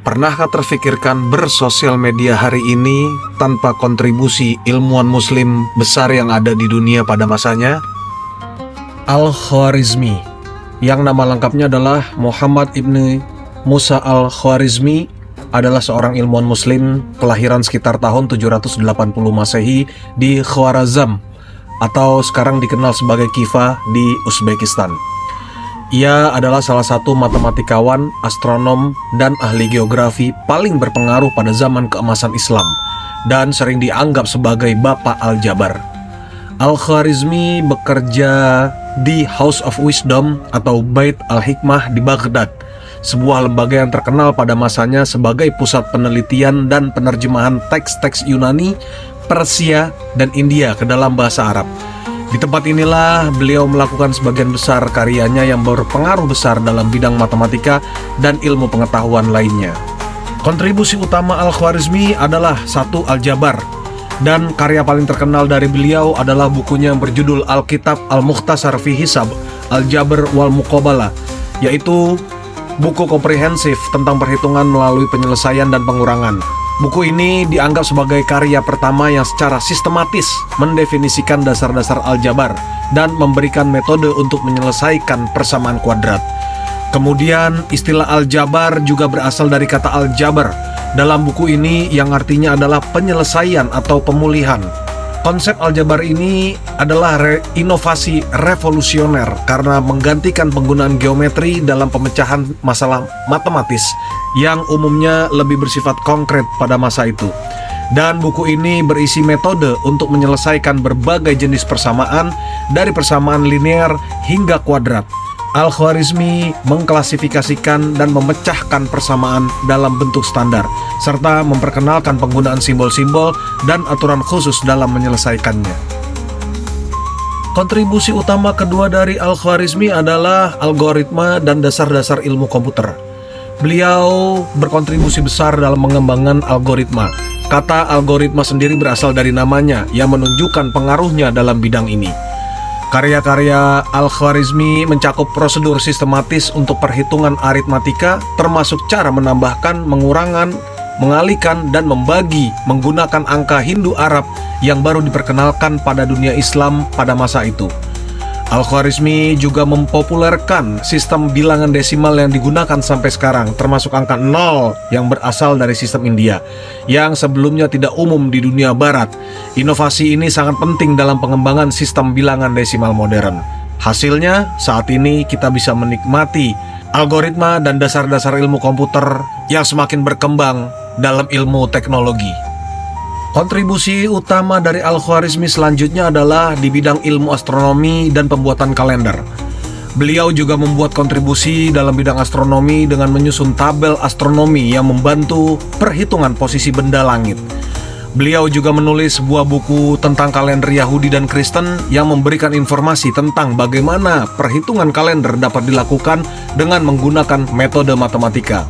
Pernahkah terfikirkan bersosial media hari ini tanpa kontribusi ilmuwan muslim besar yang ada di dunia pada masanya? Al-Khwarizmi, yang nama lengkapnya adalah Muhammad ibn Musa Al-Khwarizmi, adalah seorang ilmuwan muslim kelahiran sekitar tahun 780 Masehi di Khwarazm, atau sekarang dikenal sebagai Khiva di Uzbekistan. Ia adalah salah satu matematikawan, astronom, dan ahli geografi paling berpengaruh pada zaman keemasan Islam dan sering dianggap sebagai Bapak Aljabar. Al-Khwarizmi bekerja di House of Wisdom atau Bait Al-Hikmah di Baghdad, sebuah lembaga yang terkenal pada masanya sebagai pusat penelitian dan penerjemahan teks-teks Yunani, Persia, dan India ke dalam bahasa Arab. Di tempat inilah beliau melakukan sebagian besar karyanya yang berpengaruh besar dalam bidang matematika dan ilmu pengetahuan lainnya. Kontribusi utama Al-Khwarizmi adalah satu Aljabar, dan karya paling terkenal dari beliau adalah bukunya yang berjudul Alkitab Al-Mukhtasar fi Hisab Al-Jabr wal Muqabalah, yaitu buku komprehensif tentang perhitungan melalui penyelesaian dan pengurangan. Buku ini dianggap sebagai karya pertama yang secara sistematis mendefinisikan dasar-dasar aljabar dan memberikan metode untuk menyelesaikan persamaan kuadrat. Kemudian istilah aljabar juga berasal dari kata aljabar dalam buku ini yang artinya adalah penyelesaian atau pemulihan. Konsep aljabar ini adalah inovasi revolusioner karena menggantikan penggunaan geometri dalam pemecahan masalah matematis yang umumnya lebih bersifat konkret pada masa itu. Dan buku ini berisi metode untuk menyelesaikan berbagai jenis persamaan, dari persamaan linear hingga kuadrat. Al-Khwarizmi mengklasifikasikan dan memecahkan persamaan dalam bentuk standar, serta memperkenalkan penggunaan simbol-simbol dan aturan khusus dalam menyelesaikannya. Kontribusi utama kedua dari Al-Khwarizmi adalah algoritma dan dasar-dasar ilmu komputer. Beliau berkontribusi besar dalam mengembangkan algoritma. Kata algoritma sendiri berasal dari namanya yang menunjukkan pengaruhnya dalam bidang ini. Karya-karya Al-Khwarizmi mencakup prosedur sistematis untuk perhitungan aritmatika, termasuk cara menambahkan, mengurangan, mengalihkan, dan membagi menggunakan angka Hindu-Arab yang baru diperkenalkan pada dunia Islam pada masa itu. Al-Khwarizmi juga mempopulerkan sistem bilangan desimal yang digunakan sampai sekarang, termasuk angka 0 yang berasal dari sistem India, yang sebelumnya tidak umum di dunia barat. Inovasi ini sangat penting dalam pengembangan sistem bilangan desimal modern. Hasilnya, saat ini kita bisa menikmati algoritma dan dasar-dasar ilmu komputer yang semakin berkembang dalam ilmu teknologi. Kontribusi utama dari Al-Khwarizmi selanjutnya adalah di bidang ilmu astronomi dan pembuatan kalender. Beliau juga membuat kontribusi dalam bidang astronomi dengan menyusun tabel astronomi yang membantu perhitungan posisi benda langit. Beliau juga menulis sebuah buku tentang kalender Yahudi dan Kristen yang memberikan informasi tentang bagaimana perhitungan kalender dapat dilakukan dengan menggunakan metode matematika.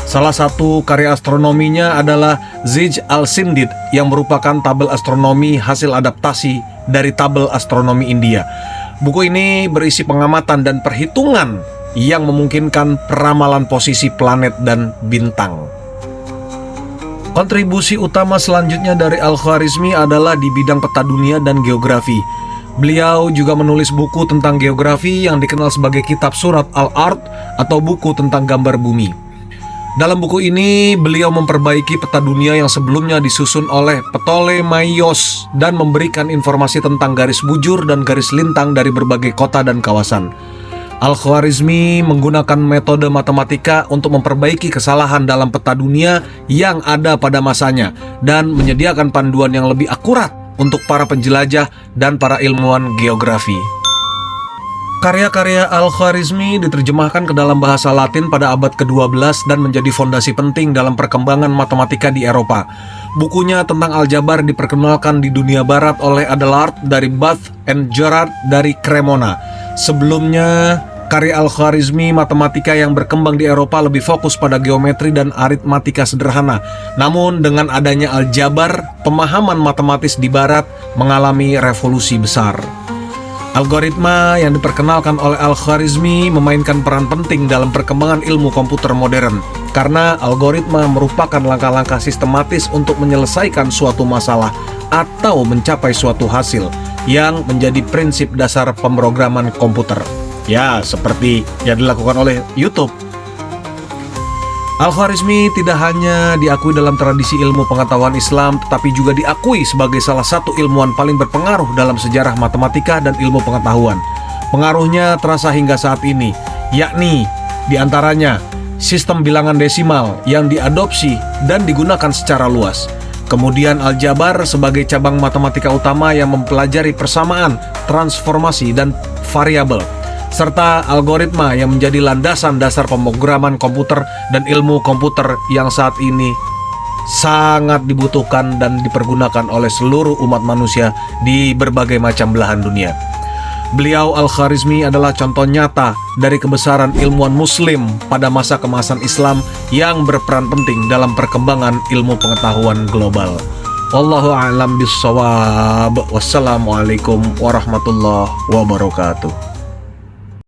Salah satu karya astronominya adalah Zij al-Sindid yang merupakan tabel astronomi hasil adaptasi dari tabel astronomi India. Buku ini berisi pengamatan dan perhitungan yang memungkinkan peramalan posisi planet dan bintang. Kontribusi utama selanjutnya dari Al-Khwarizmi adalah di bidang peta dunia dan geografi. Beliau juga menulis buku tentang geografi yang dikenal sebagai Kitab Surat Al-Ard atau buku tentang gambar bumi. Dalam buku ini, beliau memperbaiki peta dunia yang sebelumnya disusun oleh Ptolemaios dan memberikan informasi tentang garis bujur dan garis lintang dari berbagai kota dan kawasan. Al-Khwarizmi menggunakan metode matematika untuk memperbaiki kesalahan dalam peta dunia yang ada pada masanya dan menyediakan panduan yang lebih akurat untuk para penjelajah dan para ilmuwan geografi. Karya-karya Al-Khwarizmi diterjemahkan ke dalam bahasa Latin pada abad ke-12 dan menjadi fondasi penting dalam perkembangan matematika di Eropa. Bukunya tentang aljabar diperkenalkan di dunia barat oleh Abelard dari Bath and Gerard dari Cremona. Sebelumnya, karya Al-Khwarizmi matematika yang berkembang di Eropa lebih fokus pada geometri dan aritmatika sederhana. Namun dengan adanya aljabar, pemahaman matematis di barat mengalami revolusi besar. Algoritma yang diperkenalkan oleh Al-Khwarizmi memainkan peran penting dalam perkembangan ilmu komputer modern karena algoritma merupakan langkah-langkah sistematis untuk menyelesaikan suatu masalah atau mencapai suatu hasil yang menjadi prinsip dasar pemrograman komputer. Ya, seperti yang dilakukan oleh YouTube. Al-Khwarizmi tidak hanya diakui dalam tradisi ilmu pengetahuan Islam, tetapi juga diakui sebagai salah satu ilmuwan paling berpengaruh dalam sejarah matematika dan ilmu pengetahuan. Pengaruhnya terasa hingga saat ini, yakni diantaranya sistem bilangan desimal yang diadopsi dan digunakan secara luas. Kemudian aljabar sebagai cabang matematika utama yang mempelajari persamaan, transformasi, dan variabel, serta algoritma yang menjadi landasan dasar pemrograman komputer dan ilmu komputer yang saat ini sangat dibutuhkan dan dipergunakan oleh seluruh umat manusia di berbagai macam belahan dunia. Beliau Al-Khwarizmi adalah contoh nyata dari kebesaran ilmuwan muslim pada masa kemasan Islam yang berperan penting dalam perkembangan ilmu pengetahuan global. Wallahu a'lam bishawab. Wassalamualaikum warahmatullahi wabarakatuh.